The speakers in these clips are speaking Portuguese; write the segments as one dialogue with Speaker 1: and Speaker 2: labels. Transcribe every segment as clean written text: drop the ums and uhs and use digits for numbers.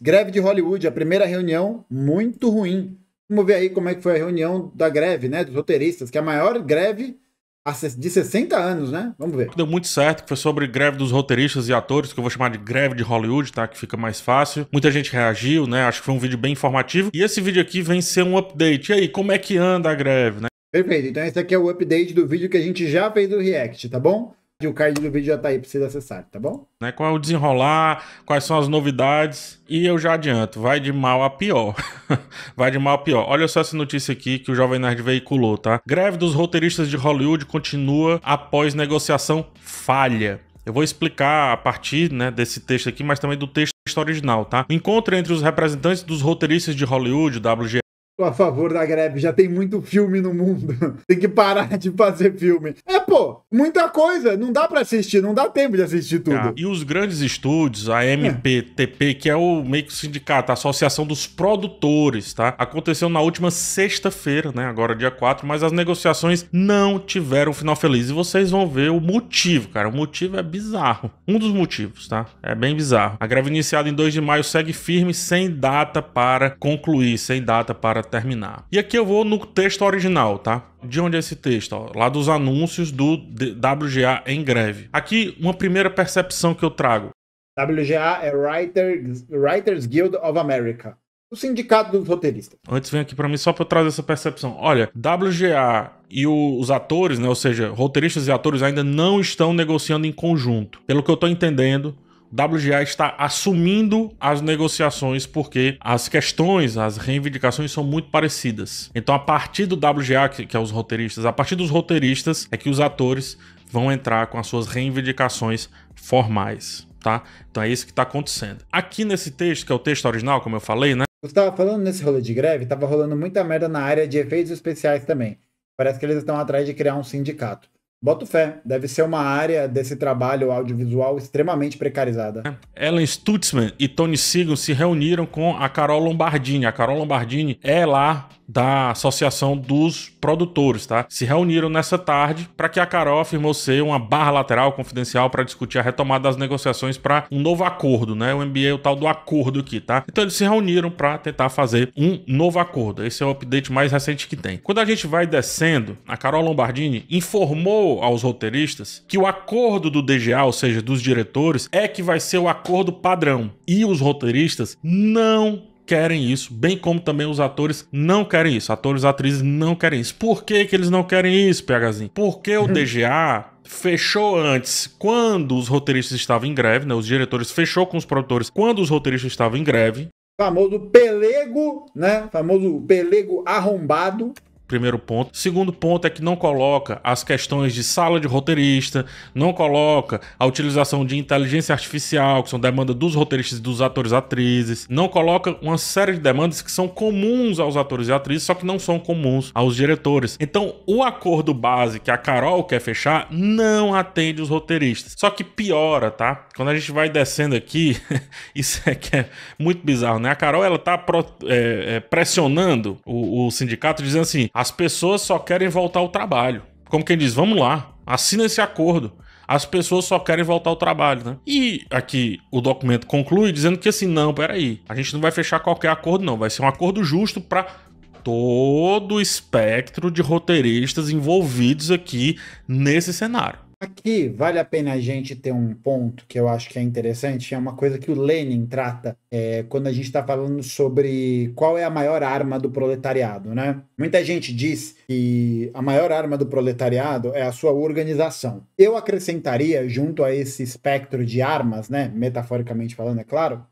Speaker 1: greve de Hollywood, a primeira reunião muito ruim. Vamos ver aí como é que foi a reunião da greve, né, dos roteiristas, que é a maior greve de 60 anos, né? Vamos ver.
Speaker 2: Deu muito certo, que foi sobre greve dos roteiristas e atores, que eu vou chamar de greve de Hollywood, tá? Que fica mais fácil. Muita gente reagiu, né? Acho que foi um vídeo bem informativo. E esse vídeo aqui vem ser um update. E aí, como é que anda a greve, né?
Speaker 1: Perfeito, então esse aqui é o update do vídeo que a gente já fez do react, tá bom? O card do vídeo já tá aí pra vocês acessarem, tá bom?
Speaker 2: Né? Qual é o desenrolar, quais são as novidades. E eu já adianto, vai de mal a pior. Vai de mal a pior. Olha só essa notícia aqui que o Jovem Nerd veiculou, tá? Greve dos roteiristas de Hollywood continua após negociação falha. Eu vou explicar a partir, né, desse texto aqui, mas também do texto original, tá? O encontro entre os representantes dos roteiristas de Hollywood, WGA,
Speaker 1: A favor da greve, já tem muito filme no mundo. Tem que parar de fazer filme. Pô, muita coisa. Não dá pra assistir, não dá tempo de assistir tudo.
Speaker 2: E os grandes estúdios, a MPTP, que é o meio que sindicato, a Associação dos Produtores, tá? Aconteceu na última sexta-feira, né? Agora dia 4, mas as negociações não tiveram final feliz. E vocês vão ver o motivo, cara. O motivo é bizarro. Um dos motivos, tá? É bem bizarro. A greve iniciada em 2 de maio segue firme, sem data para concluir, sem data para terminar. E aqui eu vou no texto original, tá? De onde é esse texto? Ó, lá dos anúncios do WGA em greve. Aqui, uma primeira percepção que eu trago.
Speaker 1: WGA é Writers Guild of America. O sindicato dos roteiristas.
Speaker 2: Antes vem aqui pra mim só pra eu trazer essa percepção. Olha, WGA e os atores, né? Ou seja, roteiristas e atores ainda não estão negociando em conjunto. Pelo que eu tô entendendo, WGA está assumindo as negociações porque as questões, as reivindicações são muito parecidas. Então, a partir do WGA, que é os roteiristas, a partir dos roteiristas é que os atores vão entrar com as suas reivindicações formais, tá? Então é isso que está acontecendo. Aqui nesse texto, que é o texto original, como eu falei, né?
Speaker 1: Você estava falando nesse rolê de greve, tava rolando muita merda na área de efeitos especiais também. Parece que eles estão atrás de criar um sindicato. Boto fé, deve ser uma área desse trabalho audiovisual extremamente precarizada.
Speaker 2: Ellen Stutzman e Tony Seagon se reuniram com a Carol Lombardini. A Carol Lombardini é lá da Associação dos Produtores, tá? Se reuniram nessa tarde para que a Carol afirmou ser uma barra lateral confidencial para discutir a retomada das negociações para um novo acordo, né? O MBA é o tal do acordo aqui, tá? Então eles se reuniram para tentar fazer um novo acordo. Esse é o update mais recente que tem. Quando a gente vai descendo, a Carol Lombardini informou aos roteiristas que o acordo do DGA, ou seja, dos diretores, é que vai ser o acordo padrão. E os roteiristas não querem isso, bem como também os atores não querem isso. Atores e atrizes não querem isso. Por que que eles não querem isso, PHzinho? Porque o DGA fechou antes, quando os roteiristas estavam em greve, né? Os diretores fechou com os produtores quando os roteiristas estavam em greve.
Speaker 1: Famoso pelego, né? Famoso pelego arrombado.
Speaker 2: Primeiro ponto. Segundo ponto é que não coloca as questões de sala de roteirista, não coloca a utilização de inteligência artificial, que são demandas dos roteiristas e dos atores e atrizes, não coloca uma série de demandas que são comuns aos atores e atrizes, só que não são comuns aos diretores. Então, o acordo base que a Carol quer fechar não atende os roteiristas. Só que piora, tá? Quando a gente vai descendo aqui, isso é que é muito bizarro, né? A Carol, ela tá pressionando o sindicato, dizendo assim: as pessoas só querem voltar ao trabalho. Como quem diz, vamos lá, assina esse acordo. As pessoas só querem voltar ao trabalho, né? E aqui o documento conclui dizendo que assim, não, peraí, a gente não vai fechar qualquer acordo não, vai ser um acordo justo para todo o espectro de roteiristas envolvidos aqui nesse cenário.
Speaker 1: Aqui vale a pena a gente ter um ponto que eu acho que é interessante, é uma coisa que o Lenin trata quando a gente está falando sobre qual é a maior arma do proletariado, né? Muita gente diz que a maior arma do proletariado é a sua organização. Eu acrescentaria, junto a esse espectro de armas, né, metaforicamente falando, é claro,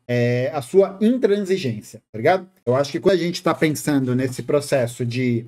Speaker 1: a sua intransigência, tá ligado? Eu acho que quando a gente está pensando nesse processo de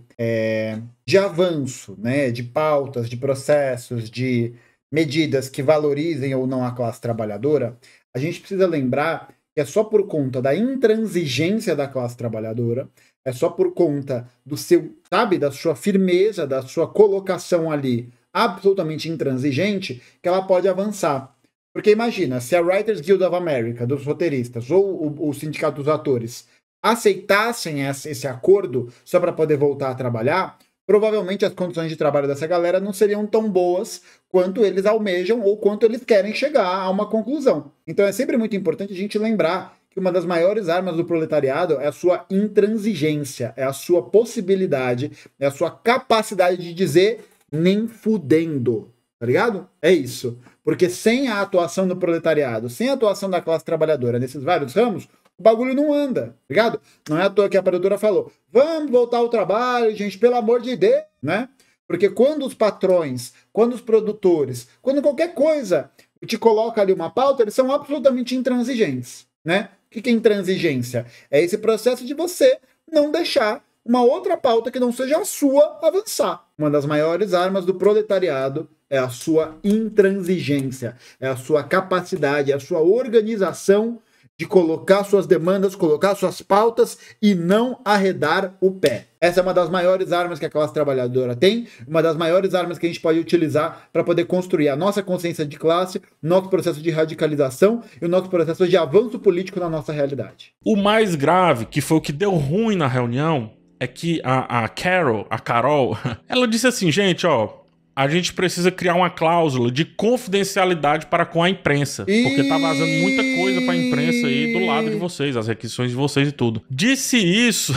Speaker 1: avanço, né, de pautas, de processos, de medidas que valorizem ou não a classe trabalhadora, a gente precisa lembrar que é só por conta da intransigência da classe trabalhadora, é só por conta do seu, sabe, da sua firmeza, da sua colocação ali absolutamente intransigente, que ela pode avançar. Porque imagina, se a Writers Guild of America, dos roteiristas, ou o Sindicato dos Atores, aceitassem esse acordo só para poder voltar a trabalhar, provavelmente as condições de trabalho dessa galera não seriam tão boas quanto eles almejam ou quanto eles querem chegar a uma conclusão. Então é sempre muito importante a gente lembrar que uma das maiores armas do proletariado é a sua intransigência, é a sua possibilidade, é a sua capacidade de dizer nem fudendo, tá ligado? É isso. Porque sem a atuação do proletariado, sem a atuação da classe trabalhadora nesses vários ramos, o bagulho não anda, tá ligado? Não é à toa que a produtora falou, vamos voltar ao trabalho, gente, pelo amor de Deus, né? Porque quando os patrões, quando os produtores, quando qualquer coisa te coloca ali uma pauta, eles são absolutamente intransigentes, né? O que é intransigência? É esse processo de você não deixar uma outra pauta que não seja a sua avançar. Uma das maiores armas do proletariado é a sua intransigência, é a sua capacidade, é a sua organização de colocar suas demandas, colocar suas pautas e não arredar o pé. Essa é uma das maiores armas que a classe trabalhadora tem, uma das maiores armas que a gente pode utilizar para poder construir a nossa consciência de classe, nosso processo de radicalização e o nosso processo de avanço político na nossa realidade.
Speaker 2: O mais grave, que foi o que deu ruim na reunião, é que a Carol, ela disse assim, gente, ó, a gente precisa criar uma cláusula de confidencialidade para com a imprensa. Porque tá vazando muita coisa pra imprensa aí do lado de vocês, as requisições de vocês e tudo. Disse isso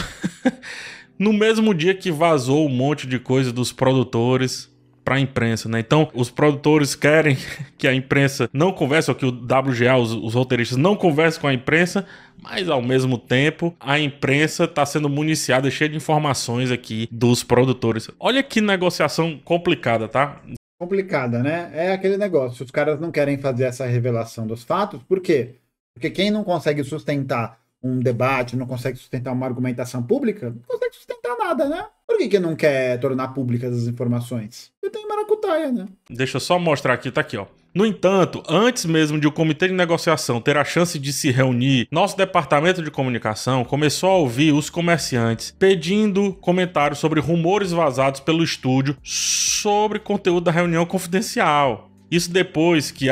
Speaker 2: no mesmo dia que vazou um monte de coisa dos produtores pra imprensa, né? Então, os produtores querem que a imprensa não converse, ou que o WGA, os roteiristas, não conversem com a imprensa, mas, ao mesmo tempo, a imprensa tá sendo municiada, cheia de informações aqui dos produtores. Olha que negociação complicada, tá?
Speaker 1: Complicada, né? É aquele negócio, os caras não querem fazer essa revelação dos fatos, por quê? Porque quem não consegue sustentar um debate, não consegue sustentar uma argumentação pública, não consegue sustentar nada, né? Por que não quer tornar públicas as informações? Porque tem maracutaia, né?
Speaker 2: Deixa eu só mostrar aqui, tá aqui, ó. No entanto, antes mesmo de o comitê de negociação ter a chance de se reunir, nosso departamento de comunicação começou a ouvir os comerciantes pedindo comentários sobre rumores vazados pelo estúdio sobre conteúdo da reunião confidencial. Isso depois que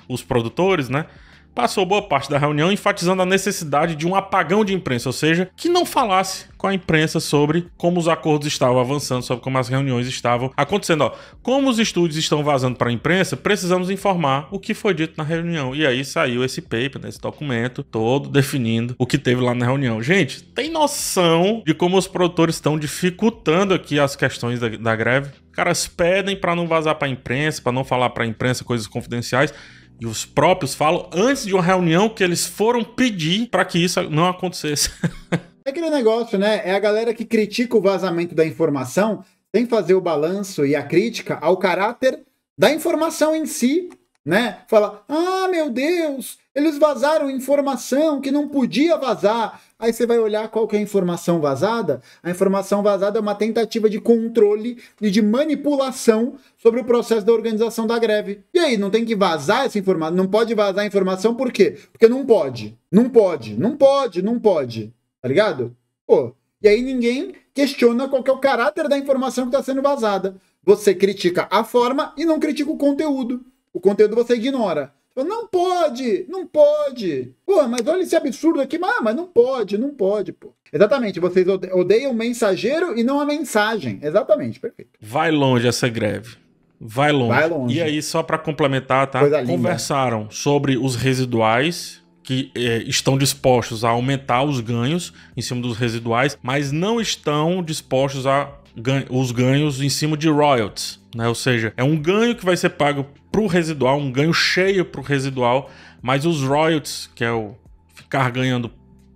Speaker 2: os produtores, né, passou boa parte da reunião enfatizando a necessidade de um apagão de imprensa, ou seja, que não falasse com a imprensa sobre como os acordos estavam avançando, sobre como as reuniões estavam acontecendo. Ó, como os estúdios estão vazando para a imprensa, precisamos informar o que foi dito na reunião. E aí saiu esse paper, esse documento todo definindo o que teve lá na reunião. Gente, tem noção de como os produtores estão dificultando aqui as questões da greve? Caras pedem para não vazar para a imprensa, para não falar para a imprensa coisas confidenciais. E os próprios falam antes de uma reunião que eles foram pedir para que isso não acontecesse.
Speaker 1: É aquele negócio, né? É a galera que critica o vazamento da informação sem fazer o balanço e a crítica ao caráter da informação em si, né? Fala, ah, meu Deus, eles vazaram informação que não podia vazar. Aí você vai olhar qual que é a informação vazada. A informação vazada é uma tentativa de controle e de manipulação sobre o processo da organização da greve. E aí, não tem que vazar essa informação? Não pode vazar a informação por quê? Porque não pode. Não pode. Não pode. Não pode. Tá ligado? Pô, e aí ninguém questiona qual que é o caráter da informação que está sendo vazada. Você critica a forma e não critica o conteúdo. O conteúdo você ignora. Não pode, não pode. Pô, mas olha esse absurdo aqui. Mas não pode, pô. Exatamente, vocês odeiam o mensageiro e não a mensagem. Exatamente, perfeito.
Speaker 2: Vai longe essa greve. Vai longe.
Speaker 1: Vai longe.
Speaker 2: E aí, só para complementar, tá?
Speaker 1: Coisa linda.
Speaker 2: Conversaram sobre os residuais que estão dispostos a aumentar os ganhos em cima dos residuais, mas não estão dispostos a os ganhos em cima de royalties, né? Ou seja, é um ganho que vai ser pago para o residual, um ganho cheio para o residual, mas os royalties, que é o ficar ganhando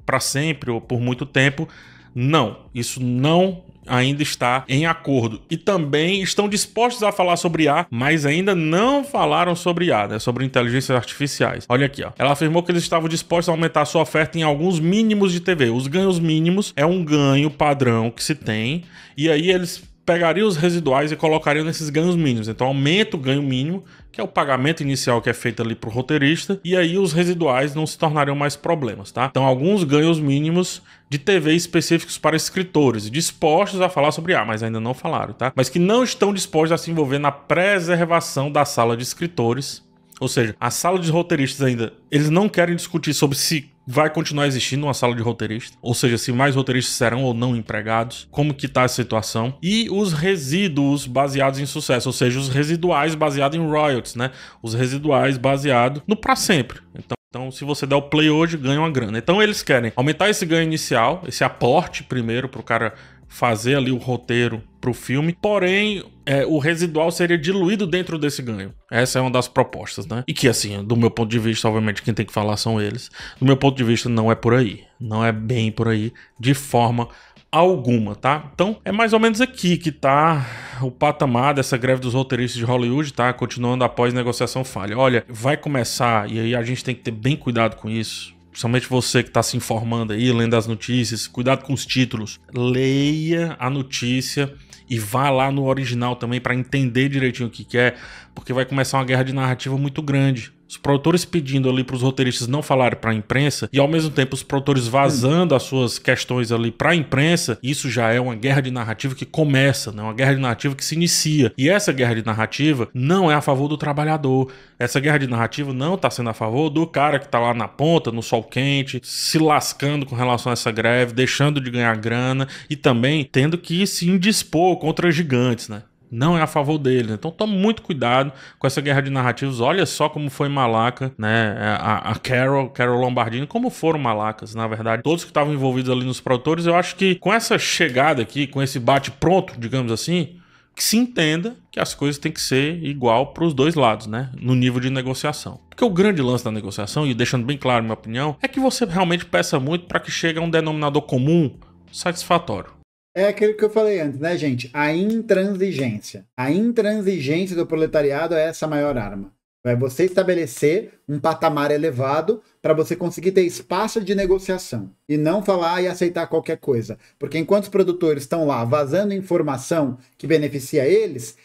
Speaker 2: para sempre ou por muito tempo, não. Isso não ainda está em acordo. E também estão dispostos a falar sobre IA, mas ainda não falaram sobre IA, né? Sobre inteligências artificiais. Olha aqui, ó. Ela afirmou que eles estavam dispostos a aumentar a sua oferta em alguns mínimos de TV. Os ganhos mínimos é um ganho padrão que se tem, e aí eles pegariam os residuais e colocariam nesses ganhos mínimos. Então aumenta o ganho mínimo, que é o pagamento inicial que é feito ali pro roteirista, e aí os residuais não se tornariam mais problemas, tá? Então alguns ganhos mínimos de TV específicos para escritores, dispostos a falar sobre IA, mas ainda não falaram, tá? Mas que não estão dispostos a se envolver na preservação da sala de escritores, ou seja, a sala de roteiristas ainda, eles não querem discutir sobre se vai continuar existindo uma sala de roteirista, ou seja, se mais roteiristas serão ou não empregados, como que tá a situação, e os resíduos baseados em sucesso, ou seja, os residuais baseados em royalties, né? Os residuais baseados no pra sempre. Então, Então, se você der o play hoje, ganha uma grana. Então, eles querem aumentar esse ganho inicial, esse aporte primeiro pro cara fazer ali o roteiro pro filme, porém, o residual seria diluído dentro desse ganho. Essa é uma das propostas, né? E que, assim, do meu ponto de vista, obviamente, quem tem que falar são eles. Do meu ponto de vista, não é por aí. Não é bem por aí, de forma alguma, tá? Então, é mais ou menos aqui que tá o patamar dessa greve dos roteiristas de Hollywood, tá? Continuando após negociação falha. Olha, vai começar, e aí a gente tem que ter bem cuidado com isso. Principalmente você que está se informando aí, lendo as notícias, cuidado com os títulos. Leia a notícia e vá lá no original também para entender direitinho o que é, porque vai começar uma guerra de narrativa muito grande. Os produtores pedindo ali para os roteiristas não falarem para a imprensa e ao mesmo tempo os produtores vazando as suas questões ali para a imprensa, isso já é uma guerra de narrativa que começa, né? Uma guerra de narrativa que se inicia. E essa guerra de narrativa não é a favor do trabalhador. Essa guerra de narrativa não está sendo a favor do cara que está lá na ponta, no sol quente, se lascando com relação a essa greve, deixando de ganhar grana e também tendo que se indispor contra gigantes, né? Não é a favor dele. Então tome muito cuidado com essa guerra de narrativas. Olha só como foi malaca, né? A Carol Lombardini, como foram malacas, na verdade. Todos que estavam envolvidos ali nos produtores, eu acho que com essa chegada aqui, com esse bate-pronto, digamos assim, que se entenda que as coisas têm que ser igual para os dois lados, né? No nível de negociação. Porque o grande lance da negociação, e deixando bem claro a minha opinião, é que você realmente peça muito para que chegue a um denominador comum satisfatório.
Speaker 1: É aquilo que eu falei antes, né, gente? A intransigência. A intransigência do proletariado é essa maior arma. É você estabelecer um patamar elevado para você conseguir ter espaço de negociação. E não falar e aceitar qualquer coisa. Porque enquanto os produtores estão lá vazando informação que beneficia eles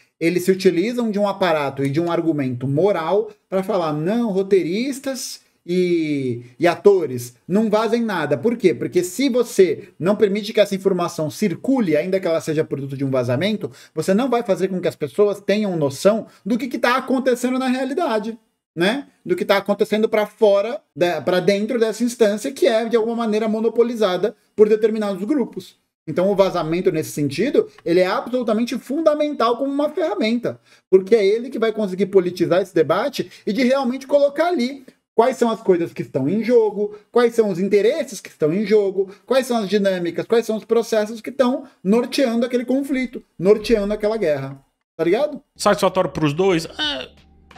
Speaker 1: se utilizam de um aparato e de um argumento moral para falar, não, roteiristas e atores não vazem nada. Por quê? Porque se você não permite que essa informação circule, ainda que ela seja produto de um vazamento, você não vai fazer com que as pessoas tenham noção do que está acontecendo na realidade, né? Do que está acontecendo para fora, para dentro dessa instância que é de alguma maneira monopolizada por determinados grupos. Então o vazamento nesse sentido, ele é absolutamente fundamental como uma ferramenta, porque é ele que vai conseguir politizar esse debate e de realmente colocar ali quais são as coisas que estão em jogo, quais são os interesses que estão em jogo, quais são as dinâmicas, quais são os processos que estão norteando aquele conflito, norteando aquela guerra. Tá ligado?
Speaker 2: Satisfatório pros dois?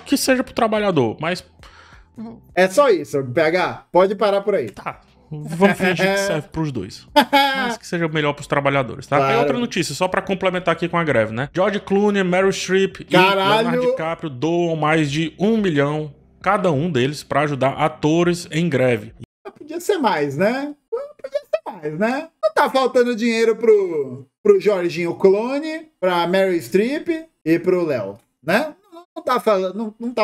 Speaker 2: Que seja pro trabalhador, mas...
Speaker 1: É só isso, PH. Pode parar por aí.
Speaker 2: Tá. Vamos fingir que serve pros dois. Mas que seja melhor pros trabalhadores, tá?
Speaker 1: Claro.
Speaker 2: Aí outra notícia, só pra complementar aqui com a greve, né? George Clooney, Meryl Streep e Leonardo DiCaprio doam mais de 1 milhão cada um deles para ajudar atores em greve.
Speaker 1: Podia ser mais, né? Podia ser mais, né? Não tá faltando dinheiro pro Jorginho Clooney, pra Meryl Streep e pro Léo, né? Não tá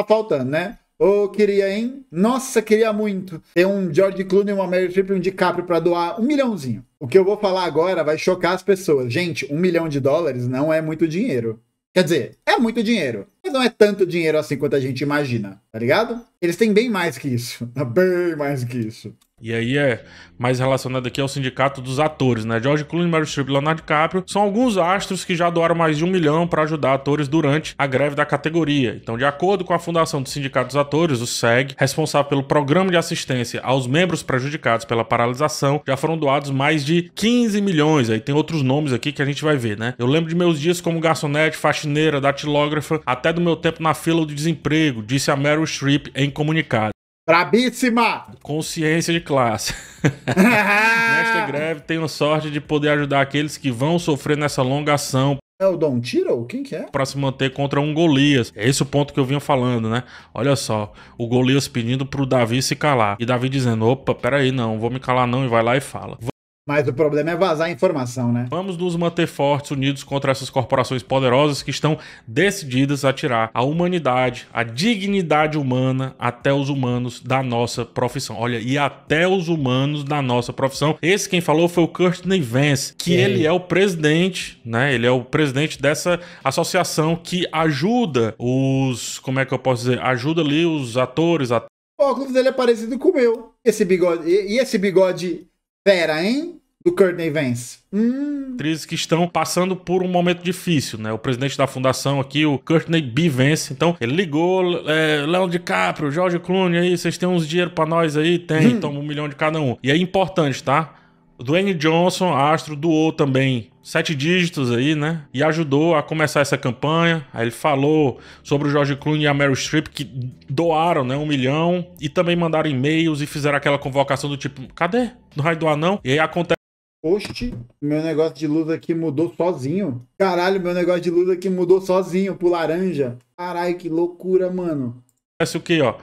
Speaker 1: faltando, né? Ô, queria, hein? Nossa, queria muito ter um George Clooney, uma Meryl Streep e um DiCaprio pra doar 1 milhãozinho. O que eu vou falar agora vai chocar as pessoas. Gente, $1 milhão não é muito dinheiro. Quer dizer, é muito dinheiro, mas não é tanto dinheiro assim quanto a gente imagina, tá ligado? Eles têm bem mais que isso, bem mais que isso.
Speaker 2: E aí é mais relacionado aqui ao sindicato dos atores, né? George Clooney, Meryl Streep e Leonardo DiCaprio são alguns astros que já doaram mais de 1 milhão para ajudar atores durante a greve da categoria. Então, de acordo com a fundação do Sindicato dos Atores, o SEG, responsável pelo programa de assistência aos membros prejudicados pela paralisação, já foram doados mais de 15 milhões. Aí tem outros nomes aqui que a gente vai ver, né? Eu lembro de meus dias como garçonete, faxineira, datilógrafa, até do meu tempo na fila do desemprego, disse a Meryl Streep em comunicado.
Speaker 1: Brabíssima!
Speaker 2: Consciência de classe. Nesta greve, tenho sorte de poder ajudar aqueles que vão sofrer nessa longa ação.
Speaker 1: É o Don Tiro? Quem que é?
Speaker 2: Para se manter contra um Golias. É esse o ponto que eu vinha falando, né? Olha só, o Golias pedindo pro Davi se calar. E Davi dizendo, opa, peraí, não vou me calar não, e vai lá e fala.
Speaker 1: Mas o problema é vazar a informação, né?
Speaker 2: Vamos nos manter fortes, unidos contra essas corporações poderosas que estão decididas a tirar a humanidade, a dignidade humana até os humanos da nossa profissão. Olha, e até os humanos da nossa profissão. Esse quem falou foi o Courtney Vance, que ele é o presidente, né? Ele é o presidente dessa associação que ajuda os... Como é que eu posso dizer? Ajuda ali os atores.
Speaker 1: O óculos dele é parecido com o meu. Esse bigode... E esse bigode... Pera, hein? Do Courtney Vance.
Speaker 2: Atrizes que estão passando por um momento difícil, né? O presidente da fundação aqui, o Courtney B. Vance, então ele ligou, Leonardo DiCaprio, George Clooney, aí, vocês têm uns dinheiro pra nós aí? Tem, toma 1 milhão de cada um. E é importante, tá? O Dwayne Johnson, astro, doou também 7 dígitos aí, né? E ajudou a começar essa campanha. Aí ele falou sobre o George Clooney e a Meryl Streep, que doaram, né, 1 milhão. E também mandaram e-mails e fizeram aquela convocação do tipo, cadê? Não vai doar não? E aí acontece...
Speaker 1: Oxe, meu negócio de luz aqui mudou sozinho. Caralho, meu negócio de luz aqui mudou sozinho pro laranja. Caralho, que loucura, mano.
Speaker 2: Acontece o quê, ó?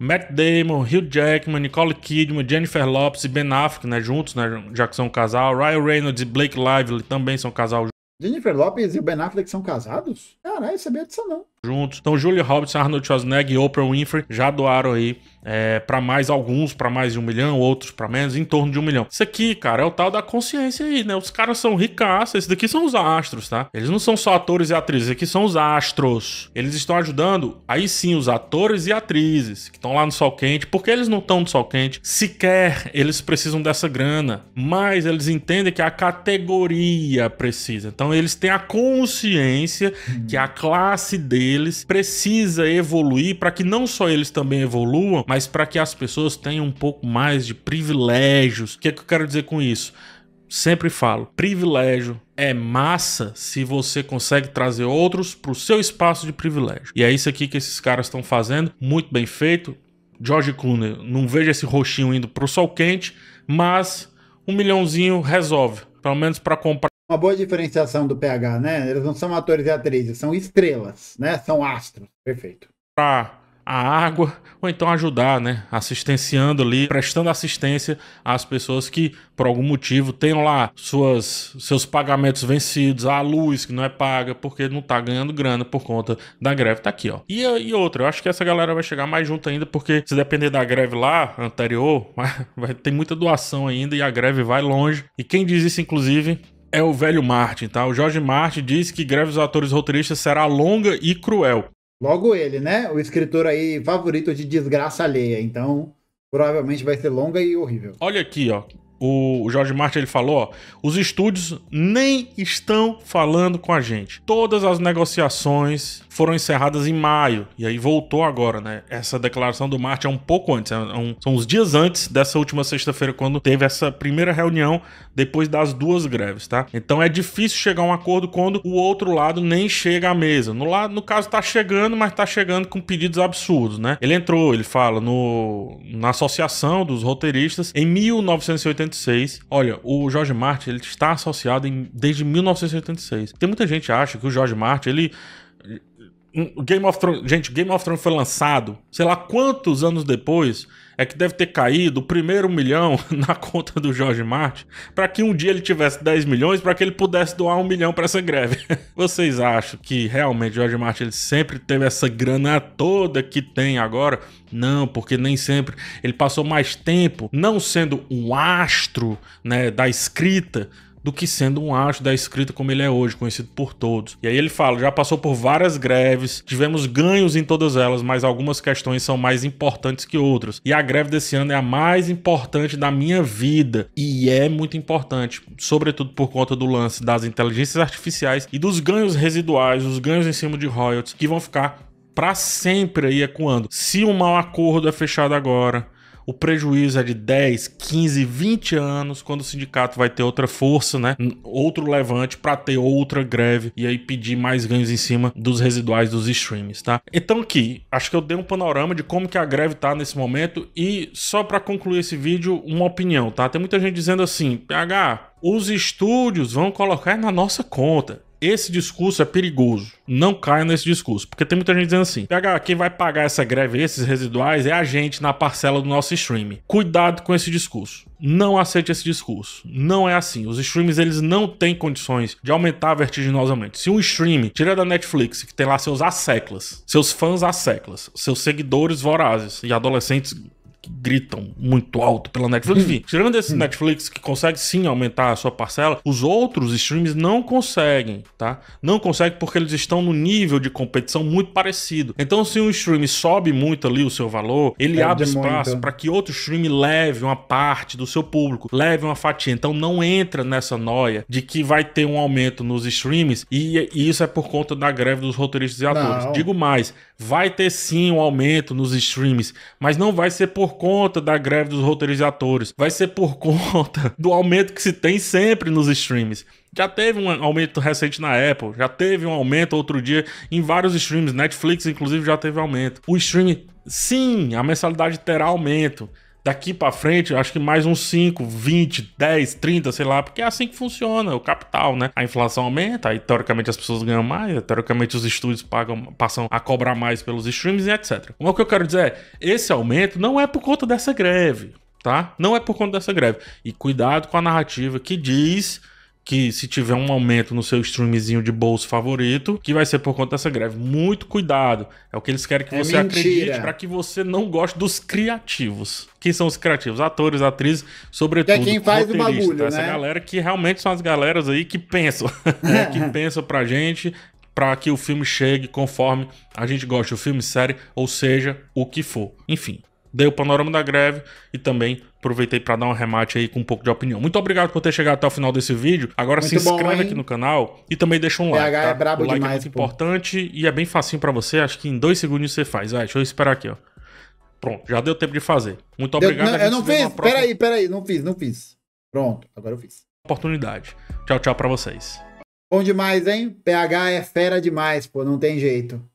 Speaker 2: Matt Damon, Hugh Jackman, Nicole Kidman, Jennifer Lopez e Ben Affleck, né, juntos, né, já que são um casal. Ryan Reynolds e Blake Lively também são um casal
Speaker 1: Jennifer Lopez e o Ben Affleck são casados? Caralho, sabia disso não.
Speaker 2: juntos. Então, Julia Roberts, Arnold Schwarzenegger e Oprah Winfrey já doaram aí para mais alguns, para mais de 1 milhão, outros para menos, em torno de 1 milhão. Isso aqui, cara, é o tal da consciência aí, né? Os caras são ricaços, esses daqui são os astros, tá? Eles não são só atores e atrizes, aqui são os astros. Eles estão ajudando, aí sim, os atores e atrizes que estão lá no sol quente, porque eles não estão no sol quente, sequer eles precisam dessa grana, mas eles entendem que a categoria precisa. Então, eles têm a consciência que a classe deles precisa evoluir para que não só eles também evoluam, mas para que as pessoas tenham um pouco mais de privilégios. O que é que eu quero dizer com isso? Sempre falo, privilégio é massa se você consegue trazer outros para o seu espaço de privilégio. E é isso aqui que esses caras estão fazendo, muito bem feito. George Clooney, não vejo esse roxinho indo pro sol quente, mas 1 milhãozinho resolve, pelo menos para comprar.
Speaker 1: Uma boa diferenciação do PH, né? Eles não são atores e atrizes, são estrelas, né? São astros. Perfeito.
Speaker 2: A água, ou então ajudar, né, assistenciando ali, prestando assistência às pessoas que, por algum motivo, tenham lá seus pagamentos vencidos, a luz que não é paga, porque não tá ganhando grana por conta da greve, tá aqui, ó. E outra, eu acho que essa galera vai chegar mais junto ainda, porque se depender da greve lá, anterior, vai ter muita doação ainda e a greve vai longe. E quem diz isso, inclusive, é o velho Martin, tá? O Jorge Martin diz que greve dos atores roteiristas será longa e cruel.
Speaker 1: Logo ele, né? O escritor aí favorito de desgraça alheia. Então, provavelmente vai ser longa e horrível.
Speaker 2: Olha aqui, ó. O Jorge Martin, ele falou, ó, os estúdios nem estão falando com a gente. Todas as negociações foram encerradas em maio, e aí voltou agora, né? Essa declaração do Martin é um pouco antes, são uns dias antes dessa última sexta-feira, quando teve essa primeira reunião depois das 2 greves, tá? Então é difícil chegar a um acordo quando o outro lado nem chega à mesa. No caso, tá chegando, mas tá chegando com pedidos absurdos, né? Ele fala na Associação dos Roteiristas, em 1986. Olha, o Jorge Martin, ele está associado desde 1986. Tem muita gente que acha que o Jorge Martin, ele... Game of Thrones foi lançado, sei lá quantos anos depois é que deve ter caído o primeiro 1 milhão na conta do Jorge Martin, para que um dia ele tivesse 10 milhões, para que ele pudesse doar 1 milhão para essa greve. Vocês acham que realmente o Jorge Martin ele sempre teve essa grana toda que tem agora? Não, porque nem sempre. Ele passou mais tempo não sendo um astro, né, da escrita, do que sendo um astro da escrita como ele é hoje, conhecido por todos. E aí ele fala, já passou por várias greves, tivemos ganhos em todas elas, mas algumas questões são mais importantes que outras. E a greve desse ano é a mais importante da minha vida. E é muito importante, sobretudo por conta do lance das inteligências artificiais e dos ganhos residuais, os ganhos em cima de royalties, que vão ficar para sempre aí ecoando. Se um mau acordo é fechado agora, o prejuízo é de 10, 15, 20 anos, quando o sindicato vai ter outra força, né? Outro levante para ter outra greve e aí pedir mais ganhos em cima dos residuais dos streams, tá? Então aqui, acho que eu dei um panorama de como que a greve tá nesse momento e só para concluir esse vídeo, uma opinião, tá? Tem muita gente dizendo assim, PH, os estúdios vão colocar na nossa conta. Esse discurso é perigoso. Não caia nesse discurso. Porque tem muita gente dizendo assim, PH, quem vai pagar essa greve, esses residuais, é a gente na parcela do nosso stream. Cuidado com esse discurso. Não aceite esse discurso. Não é assim. Os streams, eles não têm condições de aumentar vertiginosamente. Se um stream, tira da Netflix, que tem lá seus asseclas, seus fãs asseclas, seus seguidores vorazes e adolescentes que gritam muito alto pela Netflix. Enfim, tirando esse Netflix que consegue sim aumentar a sua parcela, os outros streams não conseguem, tá? Não conseguem porque eles estão no nível de competição muito parecido. Então, se um stream sobe muito ali o seu valor, ele abre espaço para que outro stream leve uma parte do seu público, leve uma fatia. Então, não entra nessa noia de que vai ter um aumento nos streams e isso é por conta da greve dos roteiristas e atores.
Speaker 1: Não.
Speaker 2: Digo mais, vai ter sim um aumento nos streams, mas não vai ser por conta da greve dos roteiristas e atores, vai ser por conta do aumento que se tem sempre nos streams. Já teve um aumento recente na Apple, já teve um aumento outro dia em vários streams, Netflix inclusive já teve aumento. O stream, sim, a mensalidade terá aumento. Daqui pra frente, acho que mais uns 5, 20, 10, 30, sei lá, porque é assim que funciona o capital, né? A inflação aumenta, aí teoricamente as pessoas ganham mais, teoricamente os estúdios passam a cobrar mais pelos streams e etc. Mas o que eu quero dizer é, esse aumento não é por conta dessa greve, tá? Não é por conta dessa greve. E cuidado com a narrativa que diz que se tiver um aumento no seu streamzinho de bolso favorito, que vai ser por conta dessa greve. Muito cuidado. É o que eles querem que você acredite para que você não goste dos criativos. Quem são os criativos? Atores, atrizes, sobretudo.
Speaker 1: Que é quem faz o bagulho,
Speaker 2: essa galera que realmente são as galeras aí que pensam. Que pensam pra gente, para que o filme chegue conforme a gente gosta. O filme, série, ou seja, o que for. Enfim. Dei o panorama da greve e também aproveitei para dar um remate aí com um pouco de opinião. Muito obrigado por ter chegado até o final desse vídeo. Agora se inscreve aqui no canal e também deixa um like, tá?
Speaker 1: É brabo
Speaker 2: o like
Speaker 1: demais,
Speaker 2: é muito importante e é bem facinho para você. Acho que em 2 segundos você faz. Vai, deixa eu esperar aqui, ó. Pronto, já deu tempo de fazer. Muito obrigado.
Speaker 1: Eu não fiz? Peraí, não fiz. Pronto, agora eu fiz.
Speaker 2: Oportunidade. Tchau, tchau para vocês.
Speaker 1: Bom demais, hein? PH é fera demais, pô, não tem jeito.